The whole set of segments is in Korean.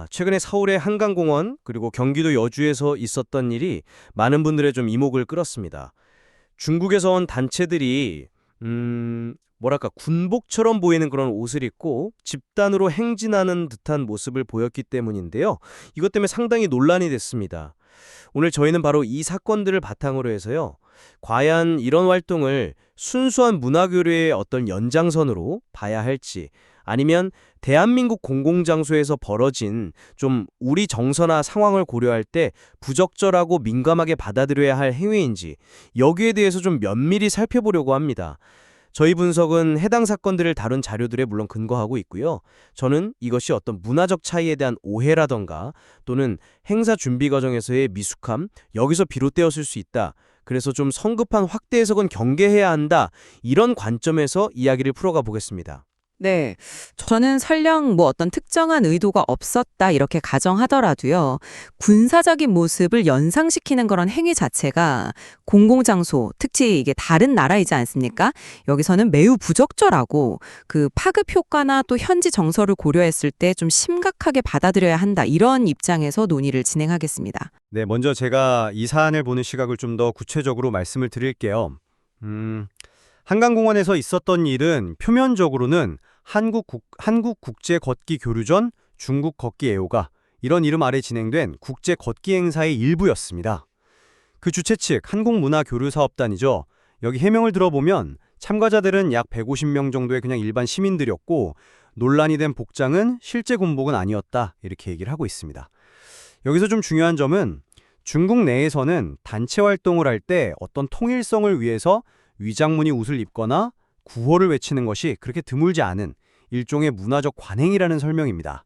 최근에 서울의 한강공원 그리고 경기도 여주에서 있었던 일이 많은 분들의 좀 이목을 끌었습니다. 중국에서 온 단체들이 뭐랄까 군복처럼 보이는 그런 옷을 입고 집단으로 행진하는 듯한 모습을 보였기 때문인데요. 이것 때문에 상당히 논란이 됐습니다. 오늘 저희는 바로 이 사건들을 바탕으로 해서요. 과연 이런 활동을 순수한 문화교류의 어떤 연장선으로 봐야 할지, 아니면 대한민국 공공장소에서 벌어진 좀 우리 정서나 상황을 고려할 때 부적절하고 민감하게 받아들여야 할 행위인지, 여기에 대해서 좀 면밀히 살펴보려고 합니다. 저희 분석은 해당 사건들을 다룬 자료들에 물론 근거하고 있고요. 저는 이것이 어떤 문화적 차이에 대한 오해라던가 또는 행사 준비 과정에서의 미숙함, 여기서 비롯되었을 수 있다. 그래서 좀 성급한 확대 해석은 경계해야 한다. 이런 관점에서 이야기를 풀어가 보겠습니다. 네. 저는 설령 뭐 어떤 특정한 의도가 없었다 이렇게 가정하더라도요. 군사적인 모습을 연상시키는 그런 행위 자체가 공공장소, 특히 이게 다른 나라이지 않습니까? 여기서는 매우 부적절하고 그 파급 효과나 또 현지 정서를 고려했을 때 좀 심각하게 받아들여야 한다. 이런 입장에서 논의를 진행하겠습니다. 네, 먼저 제가 이 사안을 보는 시각을 좀 더 구체적으로 말씀을 드릴게요. 한강공원에서 있었던 일은 표면적으로는 한국 국제 걷기 교류전 중국 걷기 애호가 이런 이름 아래 진행된 국제 걷기 행사의 일부였습니다. 그 주최 측 한국문화교류사업단이죠. 여기 해명을 들어보면 참가자들은 약 150명 정도의 그냥 일반 시민들이었고 논란이 된 복장은 실제 군복은 아니었다 이렇게 얘기를 하고 있습니다. 여기서 좀 중요한 점은 중국 내에서는 단체 활동을 할 때 어떤 통일성을 위해서 위장무늬 옷을 입거나 구호를 외치는 것이 그렇게 드물지 않은 일종의 문화적 관행이라는 설명입니다.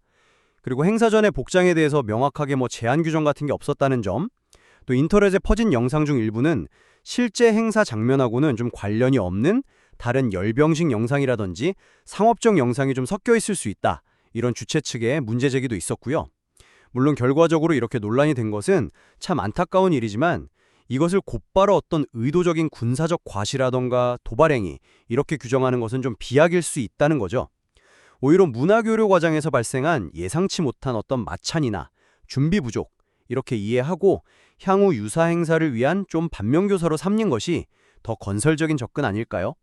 그리고 행사 전의 복장에 대해서 명확하게 제한 규정 같은 게 없었다는 점, 또 인터넷에 퍼진 영상 중 일부는 실제 행사 장면하고는 좀 관련이 없는 다른 열병식 영상이라든지 상업적 영상이 좀 섞여 있을 수 있다. 이런 주최 측의 문제 제기도 있었고요. 물론 결과적으로 이렇게 논란이 된 것은 참 안타까운 일이지만 이것을 곧바로 어떤 의도적인 군사적 과시라던가 도발행위 이렇게 규정하는 것은 좀 비약일 수 있다는 거죠. 오히려 문화교류 과정에서 발생한 예상치 못한 어떤 마찬이나 준비 부족 이렇게 이해하고 향후 유사 행사를 위한 좀 반면교사로 삼는 것이 더 건설적인 접근 아닐까요?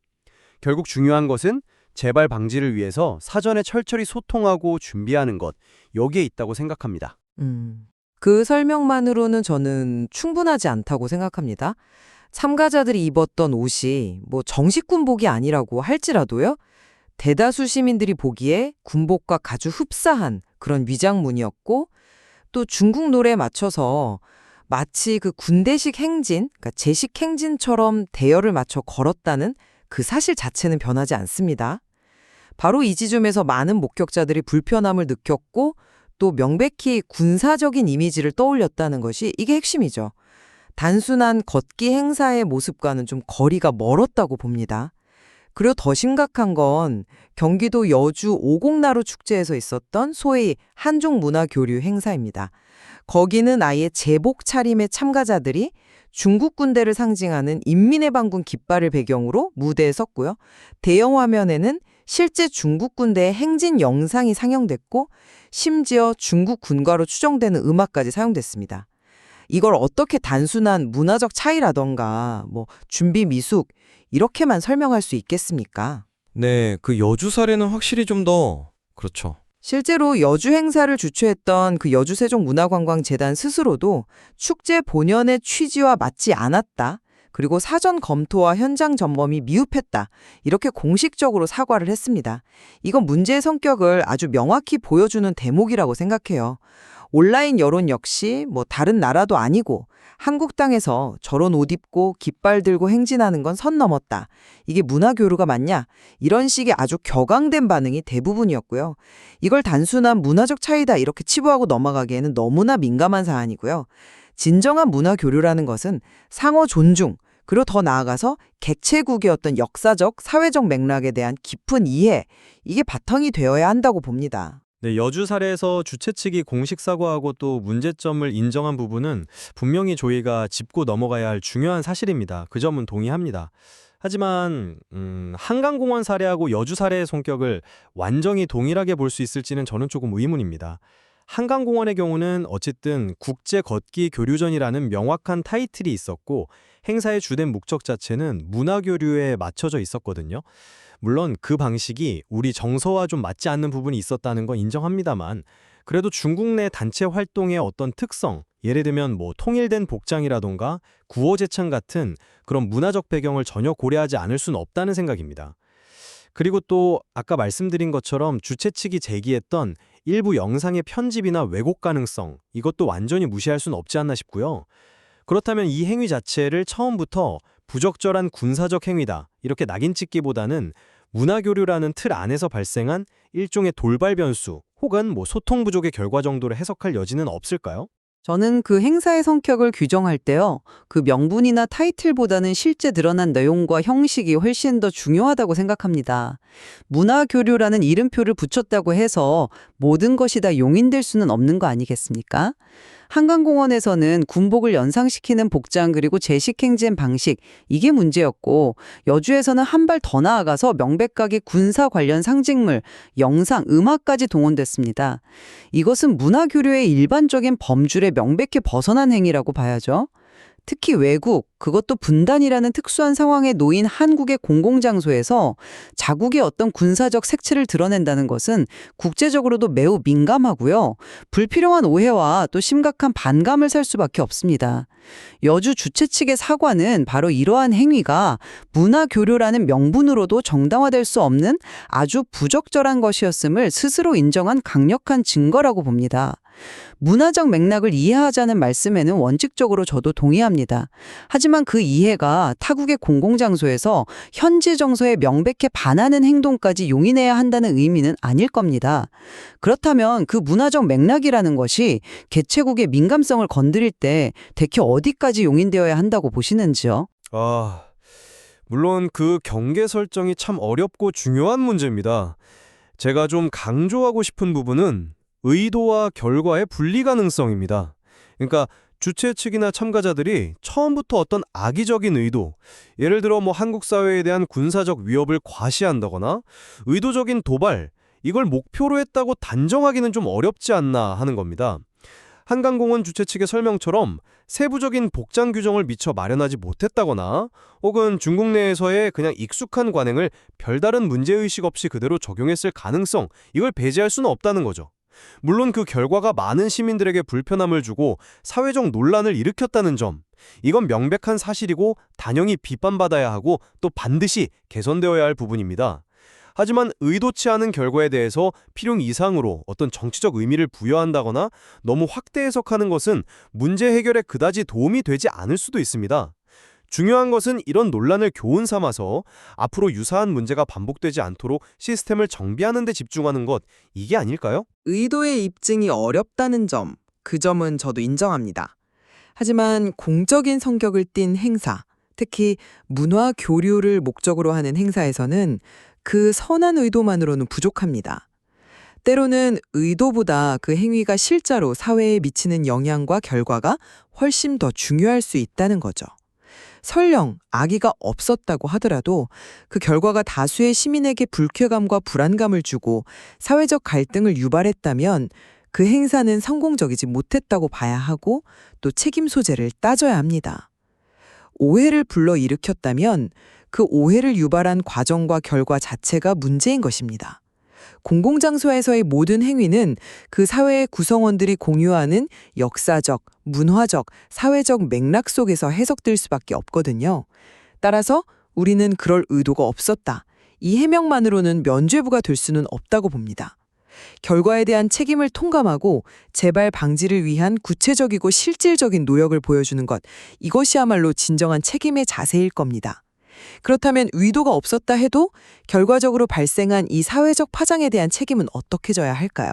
결국 중요한 것은 재발 방지를 위해서 사전에 철저히 소통하고 준비하는 것, 여기에 있다고 생각합니다. 그 설명만으로는 저는 충분하지 않다고 생각합니다. 참가자들이 입었던 옷이 뭐 정식 군복이 아니라고 할지라도요. 대다수 시민들이 보기에 군복과 아주 흡사한 그런 위장문이었고 또 중국 노래에 맞춰서 마치 그 군대식 행진, 그러니까 제식 행진처럼 대열을 맞춰 걸었다는 그 사실 자체는 변하지 않습니다. 바로 이 지점에서 많은 목격자들이 불편함을 느꼈고 또 명백히 군사적인 이미지를 떠올렸다는 것이 이게 핵심이죠. 단순한 걷기 행사의 모습과는 좀 거리가 멀었다고 봅니다. 그리고 더 심각한 건 경기도 여주 오곡나루 축제에서 있었던 소위 한중 문화 교류 행사입니다. 거기는 아예 제복 차림의 참가자들이 중국 군대를 상징하는 인민해방군 깃발을 배경으로 무대에 섰고요. 대형 화면에는 실제 중국 군대의 행진 영상이 상영됐고 심지어 중국 군가로 추정되는 음악까지 사용됐습니다. 이걸 어떻게 단순한 문화적 차이라던가 준비 미숙 이렇게만 설명할 수 있겠습니까? 네, 그 여주 사례는 확실히 좀 더 그렇죠. 실제로 여주 행사를 주최했던 그 여주세종문화관광재단 스스로도 축제 본연의 취지와 맞지 않았다. 그리고 사전 검토와 현장 점검이 미흡했다. 이렇게 공식적으로 사과를 했습니다. 이건 문제의 성격을 아주 명확히 보여주는 대목이라고 생각해요. 온라인 여론 역시 다른 나라도 아니고 한국 땅에서 저런 옷 입고 깃발 들고 행진하는 건 선 넘었다. 이게 문화교류가 맞냐? 이런 식의 아주 격앙된 반응이 대부분이었고요. 이걸 단순한 문화적 차이다 이렇게 치부하고 넘어가기에는 너무나 민감한 사안이고요. 진정한 문화교류라는 것은 상호 존중, 그리고 더 나아가서 객체국의 어떤 역사적, 사회적 맥락에 대한 깊은 이해, 이게 바탕이 되어야 한다고 봅니다. 네, 여주 사례에서 주최 측이 공식 사과하고 또 문제점을 인정한 부분은 분명히 저희가 짚고 넘어가야 할 중요한 사실입니다. 그 점은 동의합니다. 하지만 한강공원 사례하고 여주 사례의 성격을 완전히 동일하게 볼 수 있을지는 저는 조금 의문입니다. 한강공원의 경우는 어쨌든 국제 걷기 교류전이라는 명확한 타이틀이 있었고 행사의 주된 목적 자체는 문화교류에 맞춰져 있었거든요. 물론 그 방식이 우리 정서와 좀 맞지 않는 부분이 있었다는 건 인정합니다만 그래도 중국 내 단체 활동의 어떤 특성, 예를 들면 뭐 통일된 복장이라던가 구호제창 같은 그런 문화적 배경을 전혀 고려하지 않을 수는 없다는 생각입니다. 그리고 또 아까 말씀드린 것처럼 주최 측이 제기했던 일부 영상의 편집이나 왜곡 가능성, 이것도 완전히 무시할 수는 없지 않나 싶고요. 그렇다면 이 행위 자체를 처음부터 부적절한 군사적 행위다, 이렇게 낙인 찍기보다는 문화교류라는 틀 안에서 발생한 일종의 돌발 변수 혹은 뭐 소통 부족의 결과 정도로 해석할 여지는 없을까요? 저는 그 행사의 성격을 규정할 때요, 그 명분이나 타이틀보다는 실제 드러난 내용과 형식이 훨씬 더 중요하다고 생각합니다. 문화교류라는 이름표를 붙였다고 해서 모든 것이 다 용인될 수는 없는 거 아니겠습니까? 한강공원에서는 군복을 연상시키는 복장 그리고 제식행진 방식, 이게 문제였고, 여주에서는 한 발 더 나아가서 명백하게 군사 관련 상징물, 영상, 음악까지 동원됐습니다. 이것은 문화교류의 일반적인 범주를 명백히 벗어난 행위라고 봐야죠. 특히 외국, 그것도 분단이라는 특수한 상황에 놓인 한국의 공공장소에서 자국의 어떤 군사적 색채를 드러낸다는 것은 국제적으로도 매우 민감하고요. 불필요한 오해와 또 심각한 반감을 살 수밖에 없습니다. 여주 주최 측의 사과는 바로 이러한 행위가 문화교류라는 명분으로도 정당화될 수 없는 아주 부적절한 것이었음을 스스로 인정한 강력한 증거라고 봅니다. 문화적 맥락을 이해하자는 말씀에는 원칙적으로 저도 동의합니다. 하지만 그 이해가 타국의 공공장소에서 현지 정서에 명백히 반하는 행동까지 용인해야 한다는 의미는 아닐 겁니다. 그렇다면 그 문화적 맥락이라는 것이 개최국의 민감성을 건드릴 때 대체 어디까지 용인되어야 한다고 보시는지요? 물론 그 경계 설정이 참 어렵고 중요한 문제입니다. 제가 좀 강조하고 싶은 부분은 의도와 결과의 분리 가능성입니다. 그러니까 주최 측이나 참가자들이 처음부터 어떤 악의적인 의도, 예를 들어 뭐 한국 사회에 대한 군사적 위협을 과시한다거나 의도적인 도발, 이걸 목표로 했다고 단정하기는 좀 어렵지 않나 하는 겁니다. 한강공원 주최 측의 설명처럼 세부적인 복장 규정을 미처 마련하지 못했다거나 혹은 중국 내에서의 그냥 익숙한 관행을 별다른 문제의식 없이 그대로 적용했을 가능성, 이걸 배제할 수는 없다는 거죠. 물론 그 결과가 많은 시민들에게 불편함을 주고 사회적 논란을 일으켰다는 점, 이건 명백한 사실이고 단연히 비판받아야 하고 또 반드시 개선되어야 할 부분입니다. 하지만 의도치 않은 결과에 대해서 필요 이상으로 어떤 정치적 의미를 부여한다거나 너무 확대 해석하는 것은 문제 해결에 그다지 도움이 되지 않을 수도 있습니다. 중요한 것은 이런 논란을 교훈 삼아서 앞으로 유사한 문제가 반복되지 않도록 시스템을 정비하는 데 집중하는 것, 이게 아닐까요? 의도의 입증이 어렵다는 점, 그 점은 저도 인정합니다. 하지만 공적인 성격을 띤 행사, 특히 문화 교류를 목적으로 하는 행사에서는 그 선한 의도만으로는 부족합니다. 때로는 의도보다 그 행위가 실제로 사회에 미치는 영향과 결과가 훨씬 더 중요할 수 있다는 거죠. 설령 악의가 없었다고 하더라도 그 결과가 다수의 시민에게 불쾌감과 불안감을 주고 사회적 갈등을 유발했다면 그 행사는 성공적이지 못했다고 봐야 하고 또 책임 소재를 따져야 합니다. 오해를 불러일으켰다면 그 오해를 유발한 과정과 결과 자체가 문제인 것입니다. 공공장소에서의 모든 행위는 그 사회의 구성원들이 공유하는 역사적, 문화적, 사회적 맥락 속에서 해석될 수밖에 없거든요. 따라서 우리는 그럴 의도가 없었다. 이 해명만으로는 면죄부가 될 수는 없다고 봅니다. 결과에 대한 책임을 통감하고 재발 방지를 위한 구체적이고 실질적인 노력을 보여주는 것, 이것이야말로 진정한 책임의 자세일 겁니다. 그렇다면 의도가 없었다 해도 결과적으로 발생한 이 사회적 파장에 대한 책임은 어떻게 져야 할까요?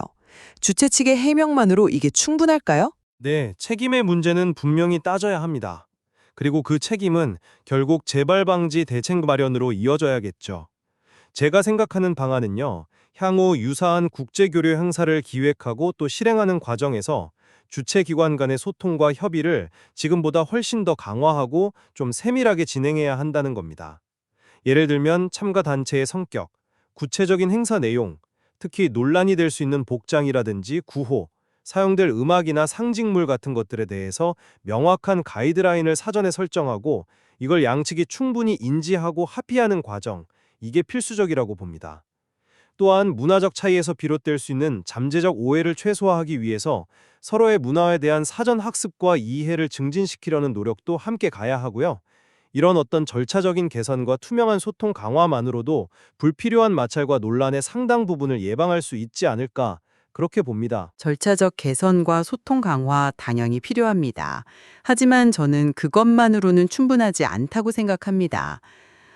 주최 측의 해명만으로 이게 충분할까요? 네, 책임의 문제는 분명히 따져야 합니다. 그리고 그 책임은 결국 재발 방지 대책 마련으로 이어져야겠죠. 제가 생각하는 방안은요, 향후 유사한 국제교류 행사를 기획하고 또 실행하는 과정에서 주최기관 간의 소통과 협의를 지금보다 훨씬 더 강화하고 좀 세밀하게 진행해야 한다는 겁니다. 예를 들면 참가 단체의 성격, 구체적인 행사 내용, 특히 논란이 될 수 있는 복장이라든지 구호, 사용될 음악이나 상징물 같은 것들에 대해서 명확한 가이드라인을 사전에 설정하고 이걸 양측이 충분히 인지하고 합의하는 과정, 이게 필수적이라고 봅니다. 또한 문화적 차이에서 비롯될 수 있는 잠재적 오해를 최소화하기 위해서 서로의 문화에 대한 사전 학습과 이해를 증진시키려는 노력도 함께 가야 하고요. 이런 어떤 절차적인 개선과 투명한 소통 강화만으로도 불필요한 마찰과 논란의 상당 부분을 예방할 수 있지 않을까, 그렇게 봅니다. 절차적 개선과 소통 강화 당연히 필요합니다. 하지만 저는 그것만으로는 충분하지 않다고 생각합니다.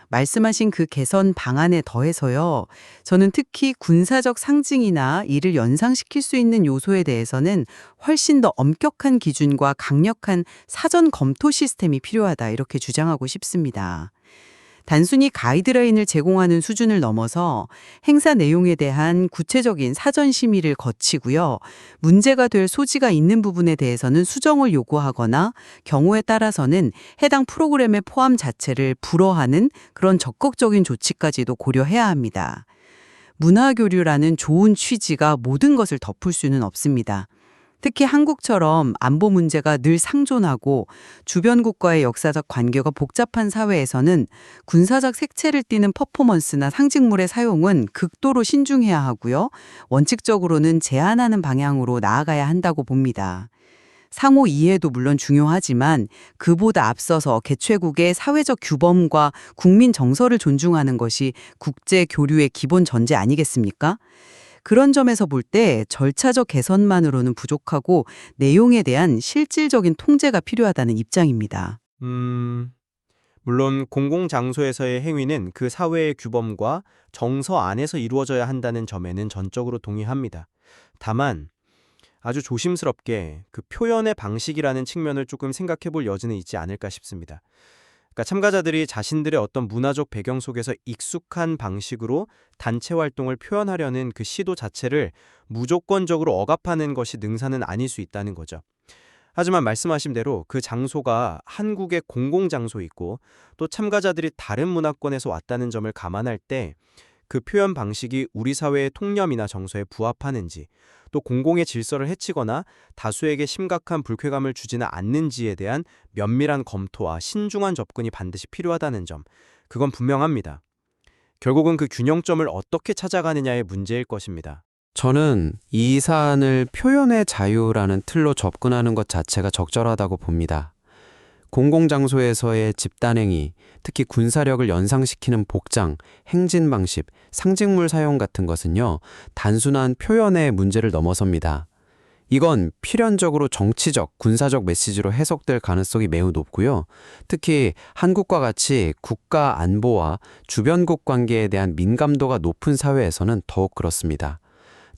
말씀하신 그 개선 방안에 더해서요. 저는 특히 군사적 상징이나 이를 연상시킬 수 있는 요소에 대해서는 훨씬 더 엄격한 기준과 강력한 사전 검토 시스템이 필요하다 이렇게 주장하고 싶습니다. 단순히 가이드라인을 제공하는 수준을 넘어서 행사 내용에 대한 구체적인 사전 심의를 거치고요. 문제가 될 소지가 있는 부분에 대해서는 수정을 요구하거나 경우에 따라서는 해당 프로그램의 포함 자체를 불허하는 그런 적극적인 조치까지도 고려해야 합니다. 문화교류라는 좋은 취지가 모든 것을 덮을 수는 없습니다. 특히 한국처럼 안보 문제가 늘 상존하고 주변국과의 역사적 관계가 복잡한 사회에서는 군사적 색채를 띠는 퍼포먼스나 상징물의 사용은 극도로 신중해야 하고요. 원칙적으로는 제한하는 방향으로 나아가야 한다고 봅니다. 상호 이해도 물론 중요하지만 그보다 앞서서 개최국의 사회적 규범과 국민 정서를 존중하는 것이 국제 교류의 기본 전제 아니겠습니까? 그런 점에서 볼 때 절차적 개선만으로는 부족하고 내용에 대한 실질적인 통제가 필요하다는 입장입니다. 물론 공공장소에서의 행위는 그 사회의 규범과 정서 안에서 이루어져야 한다는 점에는 전적으로 동의합니다. 다만 아주 조심스럽게 그 표현의 방식이라는 측면을 조금 생각해 볼 여지는 있지 않을까 싶습니다. 그러니까 참가자들이 자신들의 어떤 문화적 배경 속에서 익숙한 방식으로 단체 활동을 표현하려는 그 시도 자체를 무조건적으로 억압하는 것이 능사는 아닐 수 있다는 거죠. 하지만 말씀하신 대로 그 장소가 한국의 공공장소이고 또 참가자들이 다른 문화권에서 왔다는 점을 감안할 때 그 표현 방식이 우리 사회의 통념이나 정서에 부합하는지 또 공공의 질서를 해치거나 다수에게 심각한 불쾌감을 주지는 않는지에 대한 면밀한 검토와 신중한 접근이 반드시 필요하다는 점, 그건 분명합니다. 결국은 그 균형점을 어떻게 찾아가느냐의 문제일 것입니다. 저는 이 사안을 표현의 자유라는 틀로 접근하는 것 자체가 적절하다고 봅니다. 공공장소에서의 집단행위, 특히 군사력을 연상시키는 복장, 행진 방식, 상징물 사용 같은 것은요, 단순한 표현의 문제를 넘어섭니다. 이건 필연적으로 정치적, 군사적 메시지로 해석될 가능성이 매우 높고요. 특히 한국과 같이 국가 안보와 주변국 관계에 대한 민감도가 높은 사회에서는 더욱 그렇습니다.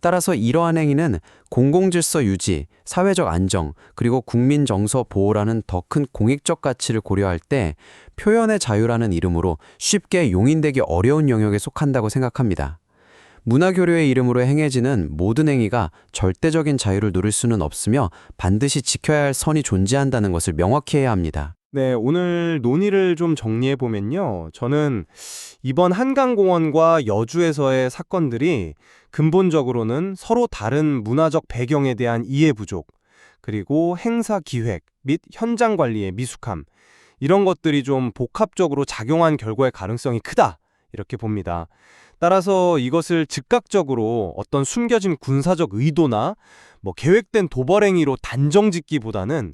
따라서 이러한 행위는 공공질서 유지, 사회적 안정, 그리고 국민 정서 보호라는 더 큰 공익적 가치를 고려할 때 표현의 자유라는 이름으로 쉽게 용인되기 어려운 영역에 속한다고 생각합니다. 문화교류의 이름으로 행해지는 모든 행위가 절대적인 자유를 누릴 수는 없으며 반드시 지켜야 할 선이 존재한다는 것을 명확히 해야 합니다. 네, 오늘 논의를 좀 정리해보면요. 저는 이번 한강공원과 여주에서의 사건들이 근본적으로는 서로 다른 문화적 배경에 대한 이해 부족, 그리고 행사 기획 및 현장 관리의 미숙함, 이런 것들이 좀 복합적으로 작용한 결과의 가능성이 크다, 이렇게 봅니다. 따라서 이것을 즉각적으로 어떤 숨겨진 군사적 의도나 계획된 도발행위로 단정짓기보다는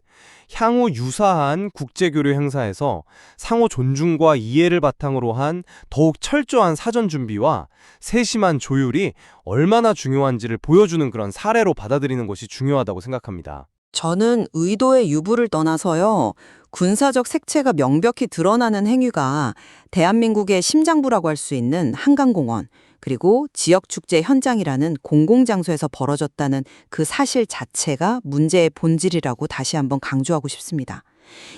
향후 유사한 국제교류 행사에서 상호 존중과 이해를 바탕으로 한 더욱 철저한 사전 준비와 세심한 조율이 얼마나 중요한지를 보여주는 그런 사례로 받아들이는 것이 중요하다고 생각합니다. 저는 의도의 유부를 떠나서요, 군사적 색채가 명백히 드러나는 행위가 대한민국의 심장부라고 할 수 있는 한강공원, 그리고 지역축제 현장이라는 공공장소에서 벌어졌다는 그 사실 자체가 문제의 본질이라고 다시 한번 강조하고 싶습니다.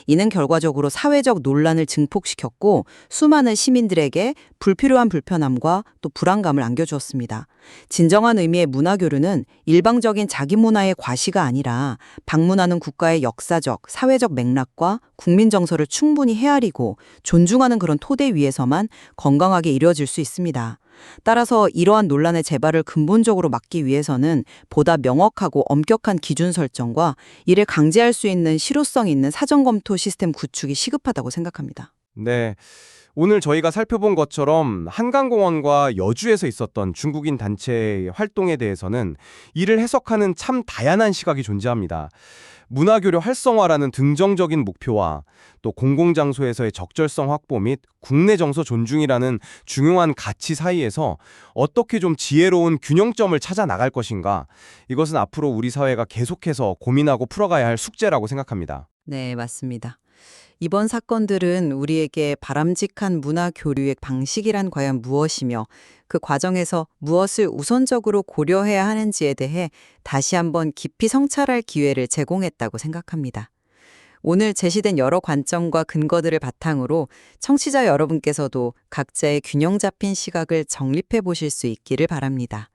이는 결과적으로 사회적 논란을 증폭시켰고 수많은 시민들에게 불필요한 불편함과 또 불안감을 안겨주었습니다. 진정한 의미의 문화교류는 일방적인 자기 문화의 과시가 아니라 방문하는 국가의 역사적, 사회적 맥락과 국민 정서를 충분히 헤아리고 존중하는 그런 토대 위에서만 건강하게 이루어질 수 있습니다. 따라서 이러한 논란의 재발을 근본적으로 막기 위해서는 보다 명확하고 엄격한 기준 설정과 이를 강제할 수 있는 실효성 있는 사전 검토 시스템 구축이 시급하다고 생각합니다. 네. 오늘 저희가 살펴본 것처럼 한강공원과 여주에서 있었던 중국인 단체의 활동에 대해서는 이를 해석하는 참 다양한 시각이 존재합니다. 문화교류 활성화라는 긍정적인 목표와 또 공공장소에서의 적절성 확보 및 국내 정서 존중이라는 중요한 가치 사이에서 어떻게 좀 지혜로운 균형점을 찾아 나갈 것인가, 이것은 앞으로 우리 사회가 계속해서 고민하고 풀어가야 할 숙제라고 생각합니다. 네, 맞습니다. 이번 사건들은 우리에게 바람직한 문화 교류의 방식이란 과연 무엇이며 그 과정에서 무엇을 우선적으로 고려해야 하는지에 대해 다시 한번 깊이 성찰할 기회를 제공했다고 생각합니다. 오늘 제시된 여러 관점과 근거들을 바탕으로 청취자 여러분께서도 각자의 균형 잡힌 시각을 정립해 보실 수 있기를 바랍니다.